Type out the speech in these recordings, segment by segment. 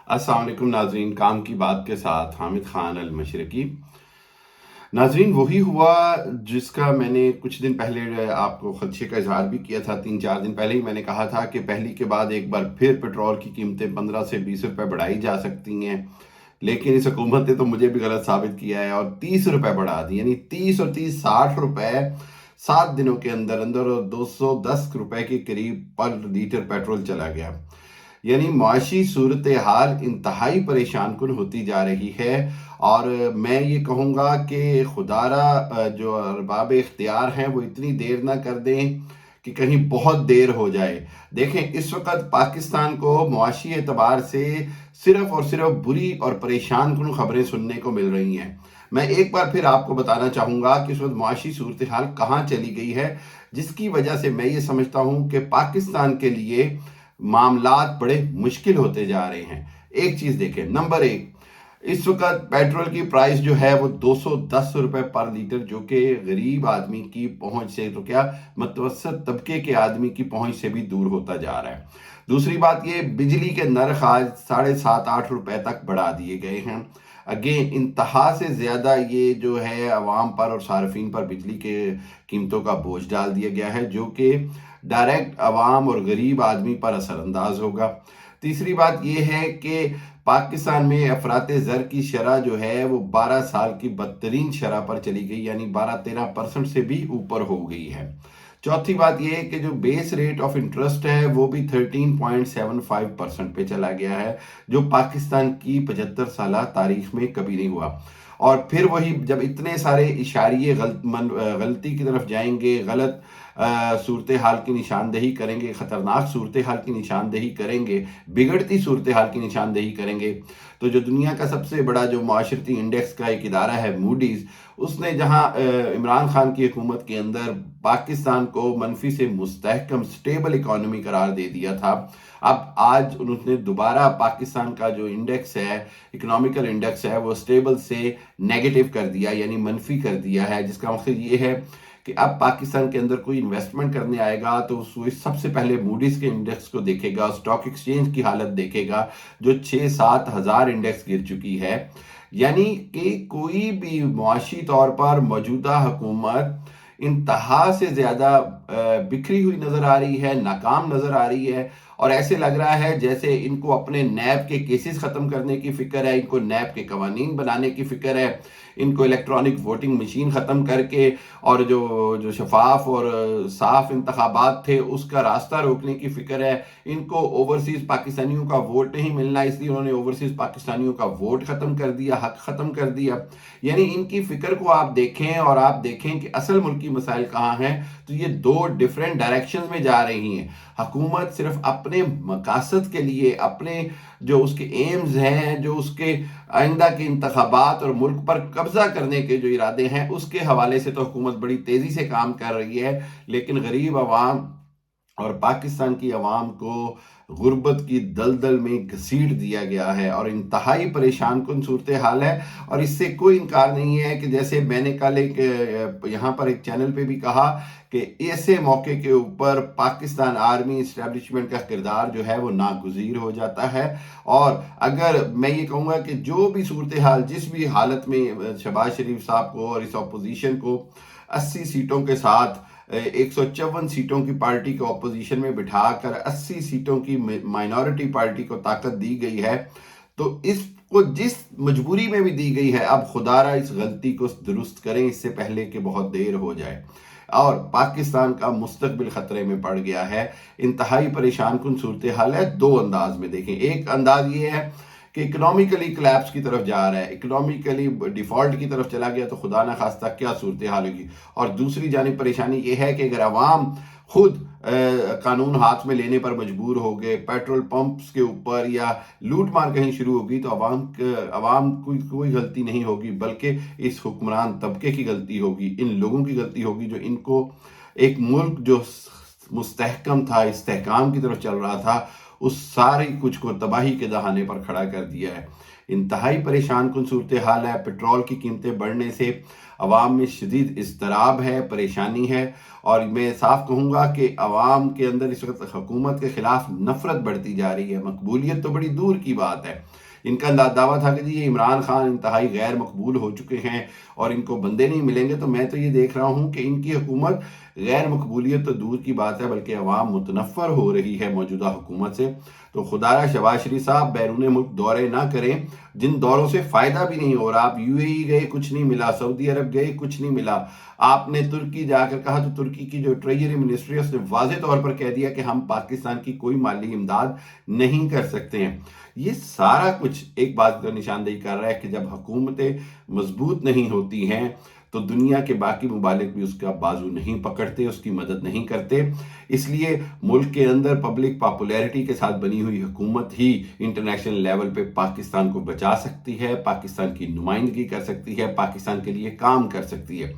अस्सलाम वालेकुम नाजरीन, काम की बात के साथ हामिद खान अल मशरकी। नाजरीन, वही हुआ जिसका मैंने कुछ दिन पहले आपको खदशे का इजहार भी किया था। 3-4 दिन पहले ही मैंने कहा था कि पहली के बाद एक बार फिर पेट्रोल की कीमतें 15 से 20 रुपए बढ़ाई जा सकती हैं। लेकिन इस हुकूमत ने तो मुझे भी गलत साबित किया है और 30 रुपए बढ़ा दी, यानी 30 और 30 60 रुपए 7 दिनों के अंदर अंदर, और 210 रुपए के करीब पर लीटर पेट्रोल चला गया। यानी मुआशी सूरत हाल इंतहाई परेशान कुन होती जा रही है। और मैं ये कहूँगा कि खुदारा जो अरबाब इख्तियार हैं वो इतनी देर ना कर दें कि कहीं बहुत देर हो जाए। देखें, इस वक्त पाकिस्तान को मुआशी एतबार से सिर्फ और सिर्फ बुरी और परेशान कुन खबरें सुनने को मिल रही हैं। मैं एक बार फिर आपको बताना चाहूँगा कि इस वक्त मुआशी सूरत हाल कहाँ चली गई है, जिसकी वजह से मैं ये समझता हूँ कि पाकिस्तान के लिए मामलात बड़े मुश्किल होते जा रहे हैं। एक चीज़ देखें, नंबर एक, इस वक्त पेट्रोल की प्राइस जो है वो 210 रुपए पर लीटर, जो कि गरीब आदमी की पहुंच से तो क्या मतवसत तबके के आदमी की पहुंच से भी दूर होता जा रहा है। दूसरी बात, ये बिजली के नर्ख आज 7.5-8 रुपए तक बढ़ा दिए गए हैं। अगेन इंतहा से ज़्यादा ये जो है अवाम पर और सार्फिन पर बिजली के कीमतों का बोझ डाल दिया गया है, जो कि डायरेक्ट अवाम और गरीब आदमी पर असरअंदाज होगा। तीसरी बात यह है कि पाकिस्तान में अफरात ज़र की शरह जो है वो 12 साल की बदतरीन शरह पर चली गई, यानी 12-13% से भी ऊपर हो गई है। चौथी बात यह है कि जो बेस रेट ऑफ इंटरेस्ट है वो भी 13.75% पे चला गया है, जो पाकिस्तान की 75 साल तारीख में कभी नहीं हुआ। और फिर वही जब इतने सारे इशारिये गलती की तरफ जाएंगे, गलत सूरत हाल की निशानदेही करेंगे, ख़तरनाक सूरत हाल की निशानदेही करेंगे, बिगड़ती सूरत हाल की निशानदेही करेंगे, तो जो दुनिया का सबसे बड़ा जो माशरती इंडेक्स का एक इदारा है मूडीज़, उसने जहां इमरान खान की हुकूमत के अंदर पाकिस्तान को मनफी से मुस्तहकम स्टेबल इकॉनमी करार दे दिया था, अब आज उन्होंने दोबारा पाकिस्तान का जो इंडेक्स है, इकोनॉमिकल इंडेक्स है, वो स्टेबल से नेगेटिव कर दिया, यानी मनफी कर दिया है। जिसका मकसद ये है कि अब पाकिस्तान के अंदर कोई इन्वेस्टमेंट करने आएगा तो वो सबसे पहले मूडीज के इंडेक्स को देखेगा, स्टॉक एक्सचेंज की हालत देखेगा, जो 6-7 हज़ार इंडेक्स गिर चुकी है। यानी कि कोई भी मुआशी तौर पर मौजूदा हुकूमत इंतहा से ज़्यादा बिखरी हुई नज़र आ रही है, नाकाम नज़र आ रही है। और ऐसे लग रहा है जैसे इनको अपने नैब के केसेस ख़त्म करने की फ़िक्र है, इनको नैब के कवानीन बनाने की फ़िक्र है, इनको इलेक्ट्रॉनिक वोटिंग मशीन ख़त्म करके और जो जो शफाफ और साफ इंतखाबात थे उसका रास्ता रोकने की फ़िक्र है। इनको ओवरसीज़ पाकिस्तानियों का वोट नहीं मिलना, इसलिए उन्होंने ओवरसीज़ पाकिस्तानियों का वोट ख़त्म कर दिया, हक ख़त्म कर दिया। यानी इनकी फ़िक्र को आप देखें और आप देखें कि असल मुल्की मसाइल कहाँ हैं, तो ये दो डिफरेंट डायरेक्शन में जा रही हैं। हुकूमत सिर्फ अपने मकासद के लिए, अपने जो उसके एम्स हैं, जो उसके आइंदा के इंतखाबात और मुल्क पर कब्जा करने के जो इरादे हैं, उसके हवाले से तो हुकूमत बड़ी तेज़ी से काम कर रही है, लेकिन गरीब आवाम और पाकिस्तान की आवाम को गुर्बत की दलदल में घसीट दिया गया है और इंतहाई परेशान कुन सूरत हाल है। और इससे कोई इनकार नहीं है कि जैसे मैंने कल एक यहाँ पर एक चैनल पे भी कहा कि ऐसे मौके के ऊपर पाकिस्तान आर्मी इस्टेब्लिशमेंट का किरदार जो है वो नागुज़ीर हो जाता है। और अगर मैं ये कहूँगा कि जो भी सूरत हाल, जिस भी हालत में शहबाज शरीफ साहब को और इस अपोजिशन को 80 सीटों के साथ 154 सीटों की पार्टी को अपोजिशन में बिठाकर 80 सीटों की माइनॉरिटी पार्टी को ताकत दी गई है, तो इसको जिस मजबूरी में भी दी गई है, अब खुदारा इस गलती को दुरुस्त करें, इससे पहले कि बहुत देर हो जाए। और पाकिस्तान का मुस्तकबिल खतरे में पड़ गया है, इंतहाई परेशान कुन सूरत हाल है। दो अंदाज में देखें, एक अंदाज ये है कि इकोनॉमिकली क्लैप्स की तरफ जा रहा है, इकोनॉमिकली डिफॉल्ट की तरफ चला गया तो खुदा ना खास्ता क्या सूरत हाल होगी। और दूसरी जानिब परेशानी ये है कि अगर अवाम खुद कानून हाथ में लेने पर मजबूर हो गए, पेट्रोल पंप्स के ऊपर या लूट मार कहीं शुरू होगी, तो अवाम कोई गलती नहीं होगी, बल्कि इस हुक्मरान तबके की गलती होगी, इन लोगों की गलती होगी जो इनको एक मुल्क जो मुस्तहकम था, इस्तेहकाम की तरफ चल रहा था, उस सारे कुछ को तबाही के दहाने पर खड़ा कर दिया है। انتہائی پریشان کن صورتحال ہے. پیٹرول کی قیمتیں بڑھنے سے عوام میں شدید اضطراب ہے، پریشانی ہے، اور میں صاف کہوں گا کہ عوام کے اندر اس وقت حکومت کے خلاف نفرت بڑھتی جا رہی ہے. مقبولیت تو بڑی دور کی بات ہے. ان کا دعویٰ تھا کہ جی یہ عمران خان انتہائی غیر مقبول ہو چکے ہیں اور ان کو بندے نہیں ملیں گے. تو میں تو یہ دیکھ رہا ہوں کہ ان کی حکومت غیر مقبولیت تو دور کی بات ہے بلکہ عوام متنفر ہو رہی ہے موجودہ حکومت سے. تو خدا را شہباز شریف صاحب بیرون ملک دورے نہ کریں جن دوروں سے فائدہ بھی نہیں ہو رہا. آپ یو اے ای گئے کچھ نہیں ملا، سعودی عرب گئے کچھ نہیں ملا. آپ نے ترکی جا کر کہا تو ترکی کی جو ٹریجری منسٹری ہے اس نے واضح طور پر کہہ دیا کہ ہم پاکستان کی کوئی مالی امداد نہیں کر سکتے ہیں. یہ سارا کچھ ایک بات کا نشاندہی کر رہا ہے کہ جب حکومتیں مضبوط نہیں ہوتی ہیں تو دنیا کے باقی ممالک بھی اس کا بازو نہیں پکڑتے، اس کی مدد نہیں کرتے. اس لیے ملک کے اندر پبلک پاپولیرٹی کے ساتھ بنی ہوئی حکومت ہی انٹرنیشنل لیول پہ پاکستان کو بچا سکتی ہے، پاکستان کی نمائندگی کر سکتی ہے، پاکستان کے لیے کام کر سکتی ہے.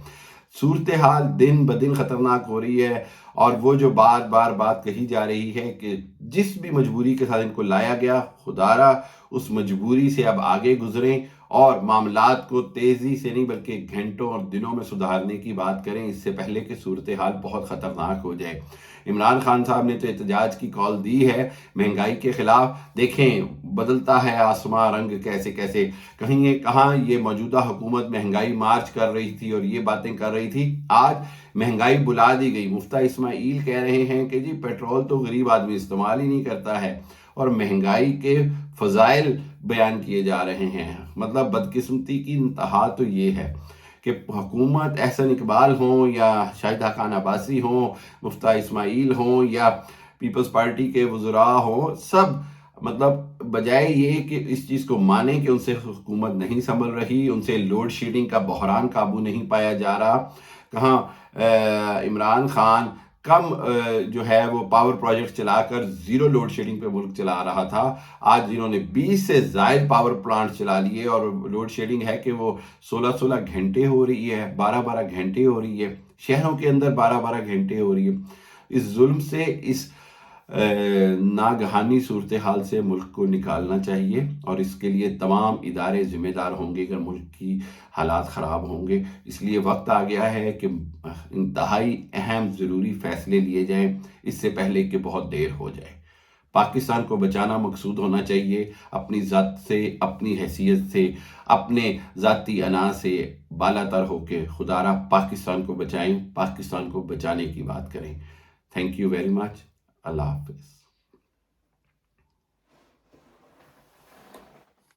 صورتحال دن بدن خطرناک ہو رہی ہے، اور وہ جو بار بات کہی جا رہی ہے کہ جس بھی مجبوری کے ساتھ ان کو لایا گیا، خدا را اس مجبوری سے اب آگے گزریں اور معاملات کو تیزی سے نہیں بلکہ گھنٹوں اور دنوں میں سدھارنے کی بات کریں، اس سے پہلے کہ صورتحال بہت خطرناک ہو جائے. عمران خان صاحب نے تو احتجاج کی کال دی ہے مہنگائی کے خلاف. دیکھیں بدلتا ہے آسماں رنگ کیسے کیسے. کہاں یہ موجودہ حکومت مہنگائی مارچ کر رہی تھی اور یہ باتیں کر رہی تھی، آج مہنگائی بلا دی گئی. مفتیٰ اسماعیل کہہ رہے ہیں کہ جی پیٹرول تو غریب آدمی استعمال ہی نہیں کرتا ہے، اور مہنگائی کے فضائل بیان کیے جا رہے ہیں. مطلب بدقسمتی کی انتہا تو یہ ہے کہ حکومت احسن اقبال ہوں یا شاہدہ خان عباسی ہوں، مفتیٰ اسماعیل ہوں یا پیپلز پارٹی کے وزراء ہوں، سب مطلب بجائے یہ کہ اس چیز کو مانیں کہ ان سے حکومت نہیں سنبھل رہی، ان سے لوڈ شیڈنگ کا بحران قابو نہیں پایا جا رہا. کہاں عمران خان کم جو ہے وہ پاور پروجیکٹ چلا کر زیرو لوڈ شیڈنگ پہ ملک چلا رہا تھا، آج جنہوں نے 20 سے زائد پاور پلانٹ چلا لیے اور لوڈ شیڈنگ ہے کہ وہ 16 گھنٹے ہو رہی ہے، 12 گھنٹے ہو رہی ہے، شہروں کے اندر 12 گھنٹے ہو رہی ہے. اس ظلم سے، اس ناگہانی صورتحال سے ملک کو نکالنا چاہیے، اور اس کے لیے تمام ادارے ذمہ دار ہوں گے اگر ملک کی حالات خراب ہوں گے. اس لیے وقت آ گیا ہے کہ انتہائی اہم ضروری فیصلے لیے جائیں اس سے پہلے کہ بہت دیر ہو جائے. پاکستان کو بچانا مقصود ہونا چاہیے، اپنی ذات سے، اپنی حیثیت سے، اپنے ذاتی انا سے بالا تر ہو کے خدا را پاکستان کو بچائیں، پاکستان کو بچانے کی بات کریں. Thank you very much. اللہ حافظ.